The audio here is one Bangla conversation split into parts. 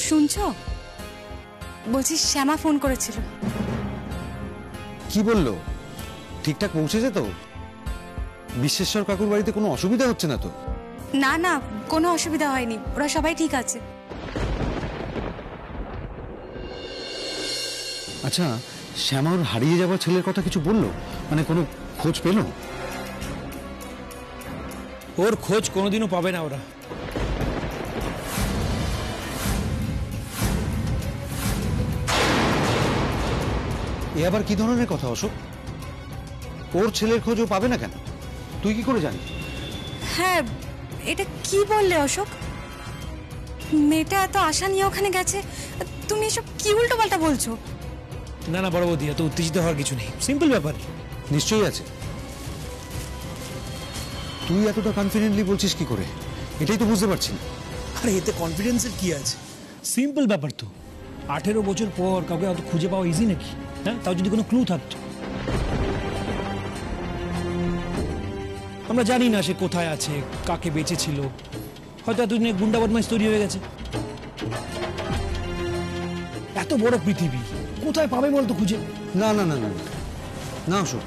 শুনছো? বলছি শ্যামা ফোন করেছিল। কি বললো? ঠিকঠাক পৌঁছেছে তো? বিশ্বেশ্বর কাকুর বাড়িতে কোনো অসুবিধা হচ্ছে না তো? না না, কোনো অসুবিধা হয়নি, ওরা সবাই ঠিক আছে। আচ্ছা, শ্যামা ওর হারিয়ে যাওয়া ছেলের কথা কিছু বললো? মানে কোনো খোঁজ পেল? ওর খোঁজ কোনোদিনও পাবে না ওরা। এ আবার কি ধরনের কথা অশোক? ওর ছেলের খোঁজ ও পাবে না কেন? তুই কি করে জানিস? হ্যাঁ, এটা কি বললে অশোক? মেয়েটা এত আশা নিয়ে ওখানে গেছে, তুমি এসব কি উল্টো পাল্টা বলছো? না না বড় বৌদি, এত উত্তেজিত হওয়ার কিছু নেই, সিম্পল ব্যাপার। নিশ্চয়ই আছে। তুই এতটা কনফিডেন্টলি বলছিস কি করে? এটাই তো বুঝতে পারছি না। আরে এতে কনফিডেন্সের কি আছে? সিম্পল ব্যাপার তো। 18 বছর পর কাউকে অত খুঁজে পাওয়া ইজি নাকি? হ্যাঁ, তাও যদি কোনো ক্লু থাকতো। আমরা জানি না সে কোথায় আছে, কাকে বেঁচেছিল। হয়তো এতদিনে গুন্ডা বদমাইশ তৈরি হয়ে গেছে। এত বড় পৃথিবী, কোথায় পাবে বলতো খুঁজে? না না না না না অশোক,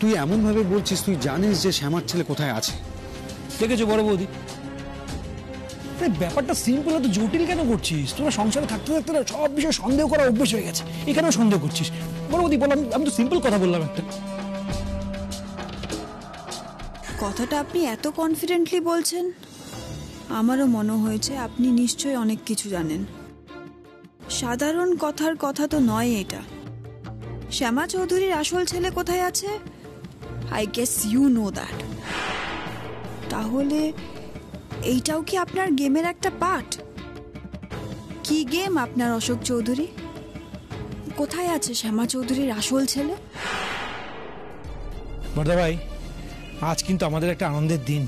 তুই এমন ভাবে বলছিস তুই জানিস যে শ্যামার ছেলে কোথায় আছে। দেখেছো বড় বৌদি, ব্যাপারটা সিম্পল, এত জটিল কেন করছিস? তোরা সংসারে থাকতে থাকতে না সব বিষয়ে সন্দেহ করা অভ্যেস হয়ে গেছে, এখানেও সন্দেহ করছিস। বড় বৌদি বললাম, আমি তো সিম্পল কথা বললাম একটা। কথাটা আপনি এত কনফিডেন্টলি বলছেন, আমারও মনে হয়েছে আপনি নিশ্চয়ই অনেক কিছু জানেন। সাধারণ কথার কথা তো নয় এটা। শ্যামা চৌধুরীর আসল ছেলে কোথায় আছে? I guess you know that. তাহলে এইটাও কি আপনার গেমের একটা পার্ট? কি গেম আপনার অশোক চৌধুরী? কোথায় আছে শ্যামা চৌধুরীর আসল ছেলে? বড়দা ভাই, আজ কিন্তু আমাদের একটা আনন্দের দিন।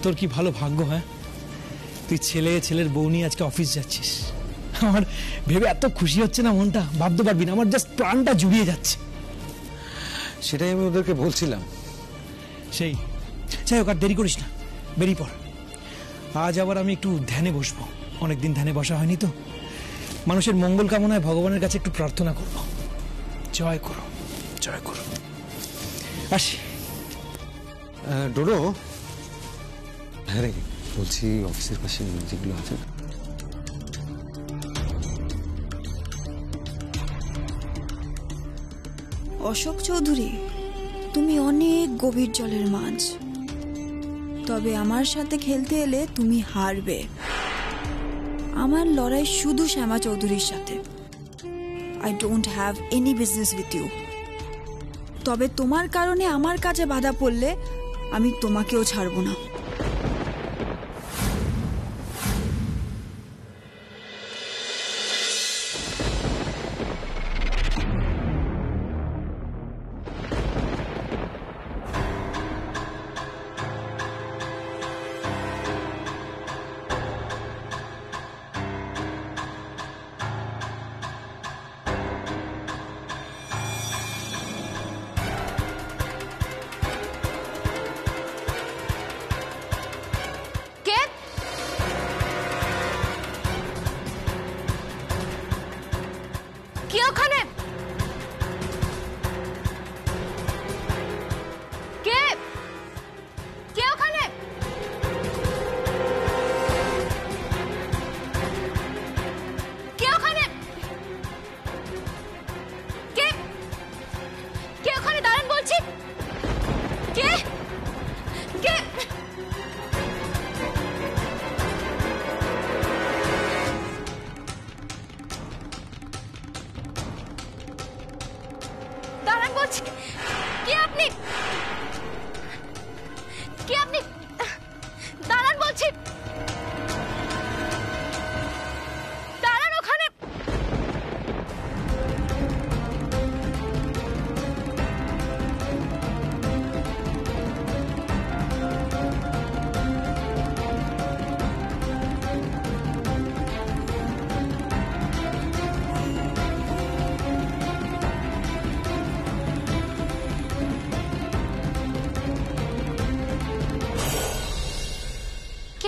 তোর কি ভালো ভাগ্য, হ্যাঁ, তুই ছেলের বউ নিয়ে আজকে অফিস যাচ্ছিস। আমার ভেবে এত খুশি হচ্ছে না, মনটা ভাবতে পারবি না, আমার জাস্ট প্রাণটা জুড়িয়ে যাচ্ছে। সেটাই আমি ওদেরকে বলছিলাম। সেই যাই হোক, আর দেরি করিস না, বেরিয়ে পড়। আজ আবার আমি একটু ধ্যানে বসবো, অনেকদিন ধ্যানে বসা হয়নি তো। মানুষের মঙ্গল কামনায় ভগবানের কাছে একটু প্রার্থনা করব। জয় করো, জয় করো। আসি। ডোডো, হ্যাঁ রে, বলছি অফিসের পাশে যেগুলো আছে, অশোক চৌধুরী, তুমি অনেক গভীর জলের মাছ, তবে আমার সাথে খেলতে এলে তুমি হারবে। আমার লড়াই শুধু শ্যামা চৌধুরীর সাথে। I don't have any business with you. তবে তোমার কারণে আমার কাজে বাধা পড়লে আমি তোমাকেও ছাড়বো না।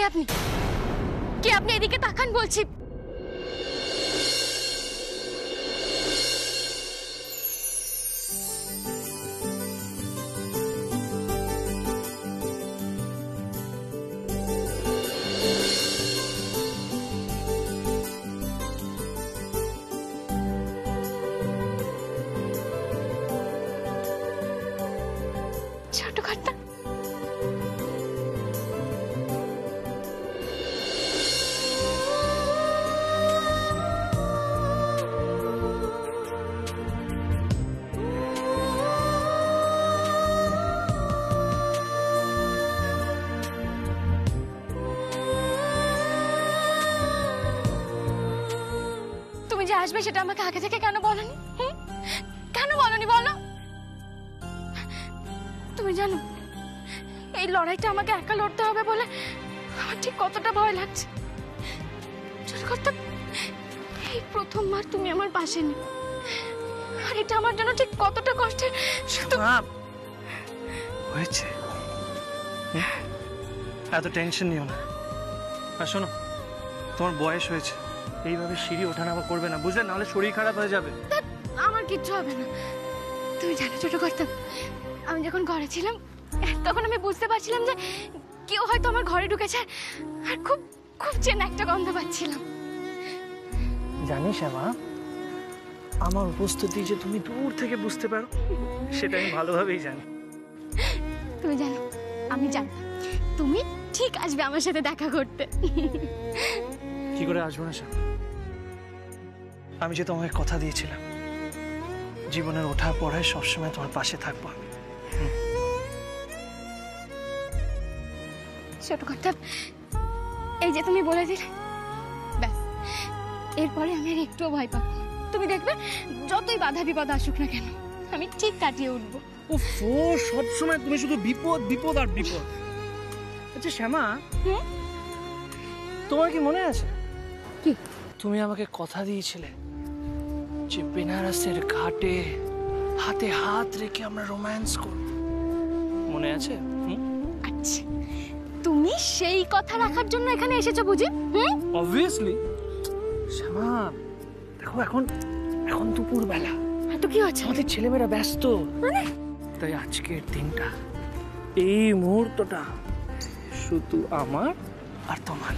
কে আপনি? কে আপনি? এদিকে তাকান বলছি। ছোট কর্তা, তুমি যে আসবে সেটা আমাকে আগে থেকে কেন বলনি? কেন বলনি বলো? তুমি জানো এই লড়াইটা আমাকে একা লড়তে হবে বলে আমার ঠিক কতটা ভয় লাগছে। ছোট কর্তা, এই প্রথমবার তুমি আমার পাশে নেই, আর এটা আমার জন্য ঠিক কতটা কষ্টের। শুধু হয়েছে, এত টেনশন নিও না। আর শোনো, তোমার বয়স হয়েছে, এইভাবে সিঁড়ি ওঠানামা করবে না, বুঝলে? নাহলে শরীর খারাপ হয়ে যাবে। আমার কিচ্ছু হবে না। তুমি জানো ছোট কর্তা, আমি যখন ঘরে ছিলাম তখন আমি বুঝতে পারছিলাম যে কেউ হয়তো আমার ঘরে ঢুকেছে, আর খুব খুব চেনা একটা গন্ধ পাচ্ছিলাম। জানিস শ্যামা, আমার উপস্থিতি যে তুমি দূর থেকে বুঝতে পারো সেটা আমি ভালোভাবেই জানি। তুমি জানো, আমি জানতাম তুমি ঠিক আসবে আমার সাথে দেখা করতে। কি করে আসবো না শ্যামা? আমি যে তোমাকে কথা দিয়েছিলাম জীবনের ওঠা পড়ায় সবসময় তোমার পাশে থাকবো আমি। ছোট কর্তা, এই যে তুমি বলে দিলে, ব্যাস এরপরে আমি আর একটুও ভয় পাবো না। তুমি দেখবে যতই বাধা বিপদ আসুক না কেন আমি ঠিক কাটিয়ে উঠবো। ওফো, সবসময় তুমি শুধু বিপদ বিপদ আর বিপদ। আচ্ছা শ্যামা, তোমার কি মনে আছে কি তুমি আমাকে কথা দিয়েছিলে যে বেনারসের ঘাটে হাতে হাত রেখে আমরা রোম্যান্স করব? মনে আছে? আচ্ছা, তুমি সেই কথা রাখার জন্য এখানে এসেছো বুঝি? অবভিয়াসলি। শ্যামা দেখো, এখন এখন দুপুর বেলা, তো কি হচ্ছে? আমাদের ছেলেমেয়েরা ব্যস্ত, তাই আজকের দিনটা, এই মুহূর্তটা শুধু আমার আর তোমার।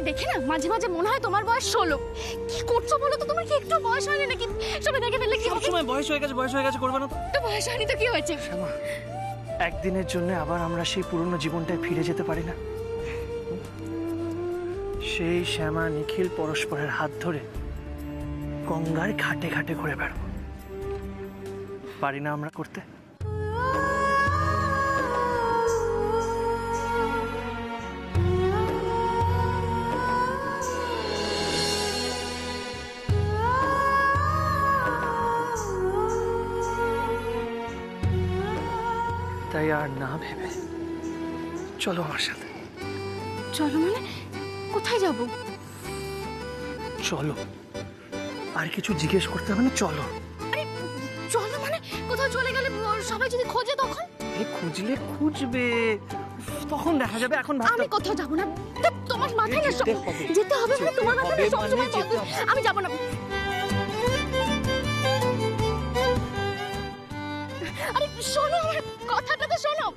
দেখে না মাঝে মাঝে মনে হয় তোমার বয়স 16। কি করছো বলো তো? তোমার কি একটু বয়স হয়নি নাকি? সবাই দেখে ফেললে কি হবে? সময় বয়স হয়ে গেছে করবে না তো? তো বয়স হয়নি তো কি হয়েছে? শ্যামা, একদিনের জন্য আবার আমরা সেই পুরনো জীবনটায় ফিরে যেতে পারি না? সেই শ্যামা নিখিল পরস্পরের হাত ধরে গঙ্গার ঘাটে ঘাটে ঘুরে বেড়াবো, পারি না আমরা করতে? তাই আর না ভেবে চলো আমার সাথে। চলো মানে কোথায় যাব? চলো, আর কিছু জিজ্ঞেস করতে হবে না, চলো। আরে চলো মানে কোথাও চলে গেলে সবাই যদি খোঁজে তখন? খুঁজলে খুঁজবে, তখন দেখা যাবে। এখন আমি কোথাও যাব না। তোমার মাথায় না যেতে হবে মানে তোমার মাথায় না সবসময় আমি যাব না। আরে শোনো, আমার কথাটা তো শোনো।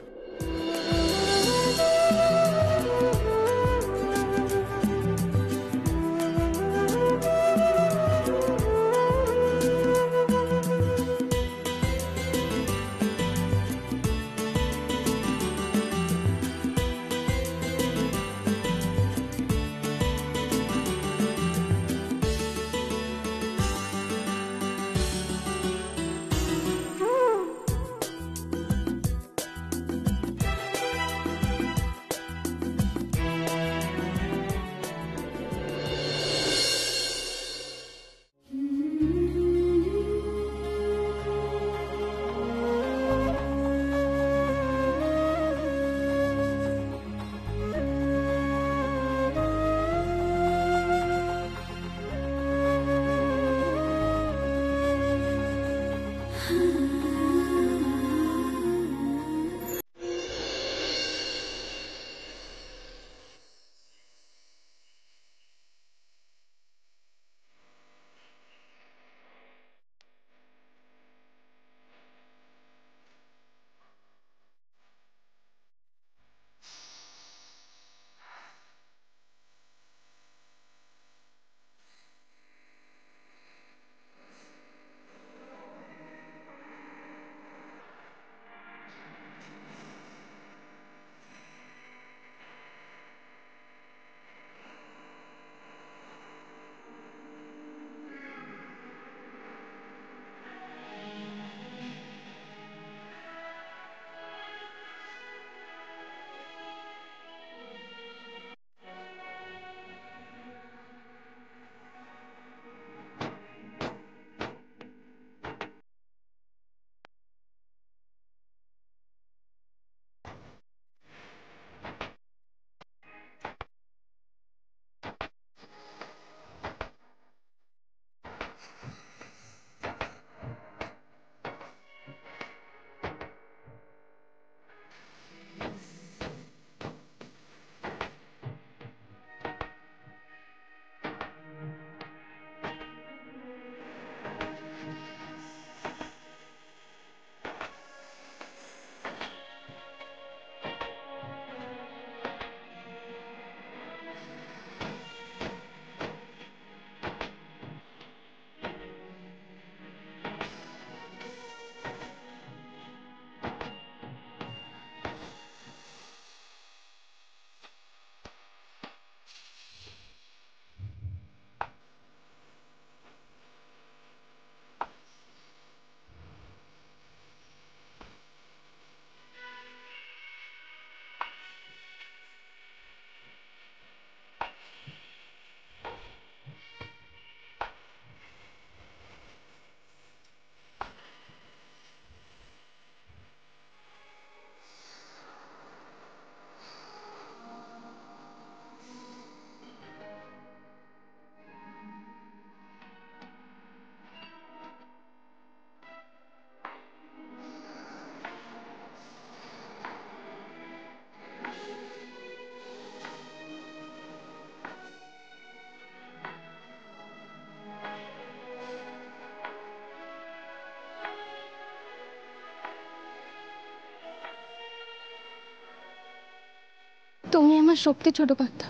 তুমি আমার শক্তি, ছোট কর্তা।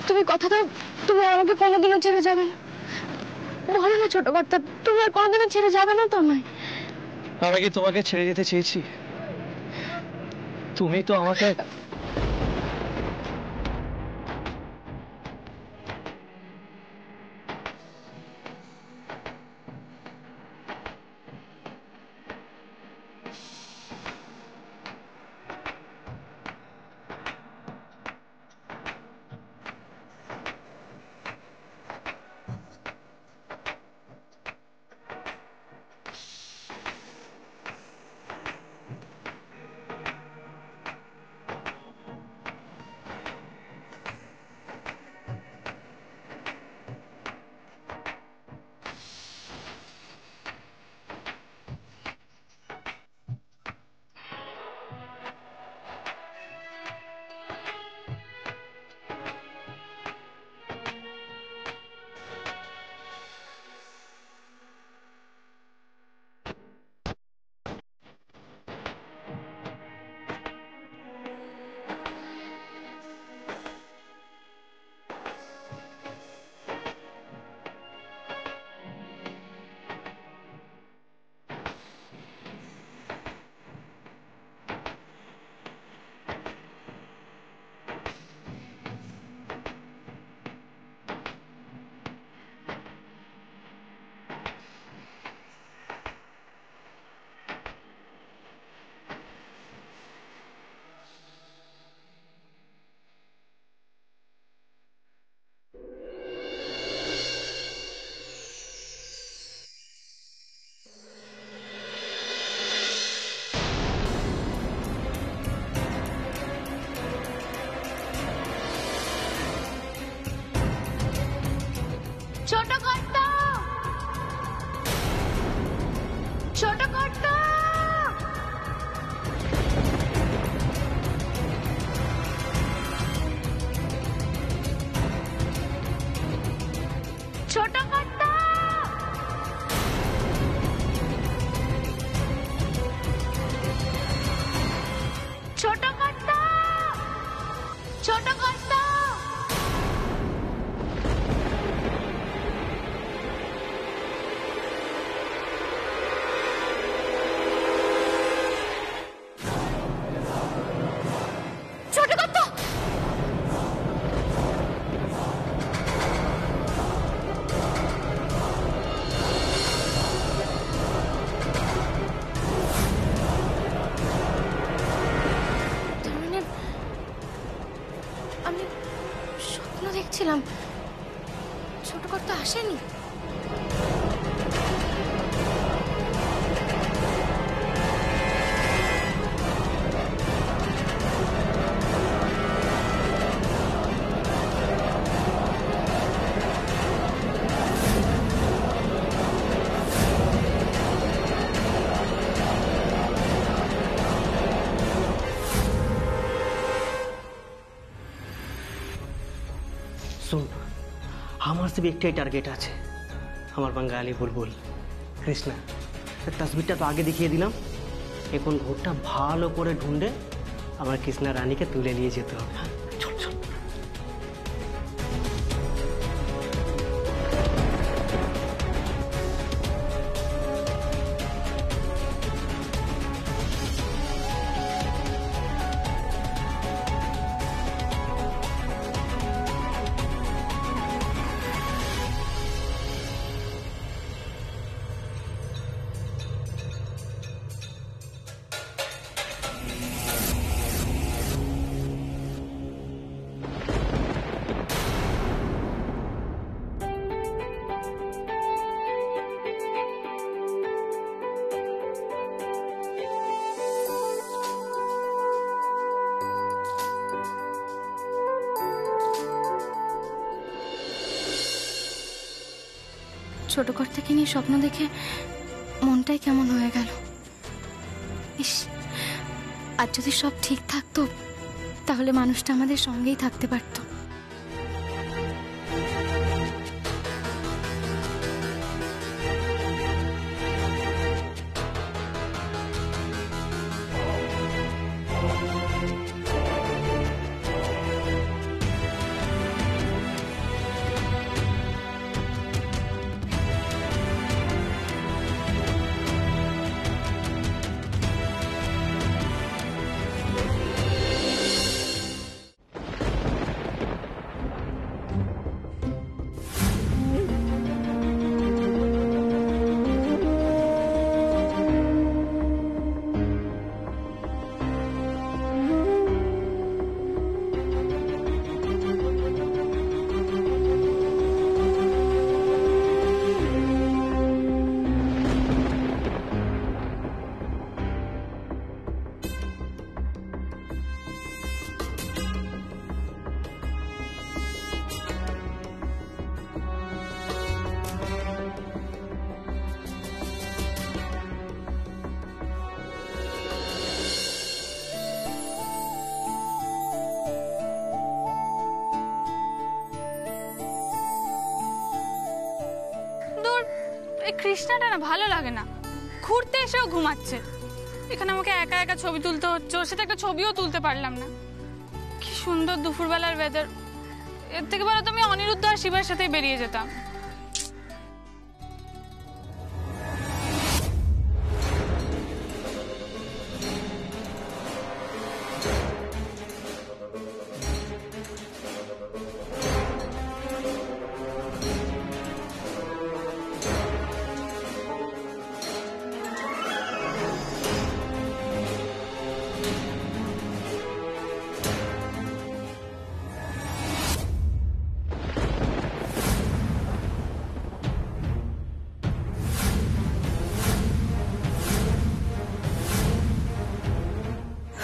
তুমি কথা দাও, তুমি আমাকে কোনোদিনও ছেড়ে যাবে না। বলো না ছোট কর্তা, তুমি আর কোনোদিনও ছেড়ে যাবে না তো আমায়? আমি কি তোমাকে ছেড়ে যেতে চেয়েছি? তুমি তো আমাকে ছোট কর্তা, ছোট কর্তা, ছোট কর্তা, ছোট কর্তা, ছোট কর্তা। ছোট কর্তা, তার মানে আমি স্বপ্ন দেখছিলাম, ছোট কর্তা আসেনি। सुन हमार सिर्फ एकटाई टार्गेट আছে আমার বাঙালি বুলবুল কৃষ্ণা তসবিরটা তো আগে দেখিয়ে দিলাম এখন ওটা ভালো করে ঢুঁড়ে আমার কৃষ্ণা রানীকে তুলে নিয়ে যেতে হবে চল চল ছোট কর্তাকে নিয়ে স্বপ্ন দেখে মনটাই কেমন হয়ে গেল। ইস, আর যদি সব ঠিক থাকতো তাহলে মানুষটা আমাদের সঙ্গেই থাকতে পারতো। কৃষ্ণাটা না ভালো লাগে না, ঘুরতে এসেও ঘুমাচ্ছে। এখানে আমাকে একা একা ছবি তুলতে হচ্ছে, ওর সাথে একটা ছবিও তুলতে পারলাম না। কি সুন্দর দুপুরবেলার ওয়েদার, এর থেকে ভালো তো আমি অনিরুদ্ধ আর শিবার সাথেই বেরিয়ে যেতাম।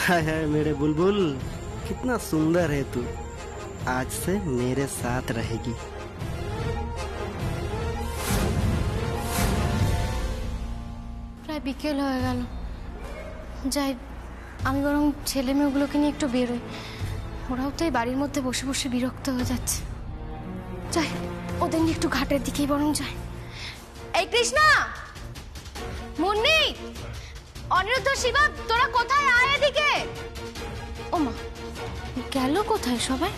हाय हाय मेरे बुलबुल, कितना सुंदर है तू। आज से मेरे साथ रहेगी। প্রায় বিকেল হয়ে গেল, যাই আমি বরং ছেলে মেয়েগুলোকে নিয়ে একটু বেরোই। ওরাও তো এই বাড়ির মধ্যে বসে বসে বিরক্ত হয়ে যাচ্ছে। যাই ওদের নিয়ে একটু ঘাটের দিকেই বরং যাই। এই কৃষ্ণা, মুন্নি, অনিরুদ্ধ, শিবা, তোরা কোথায়? আয় এদিকে। ওমা, গেল কোথায় সবাই?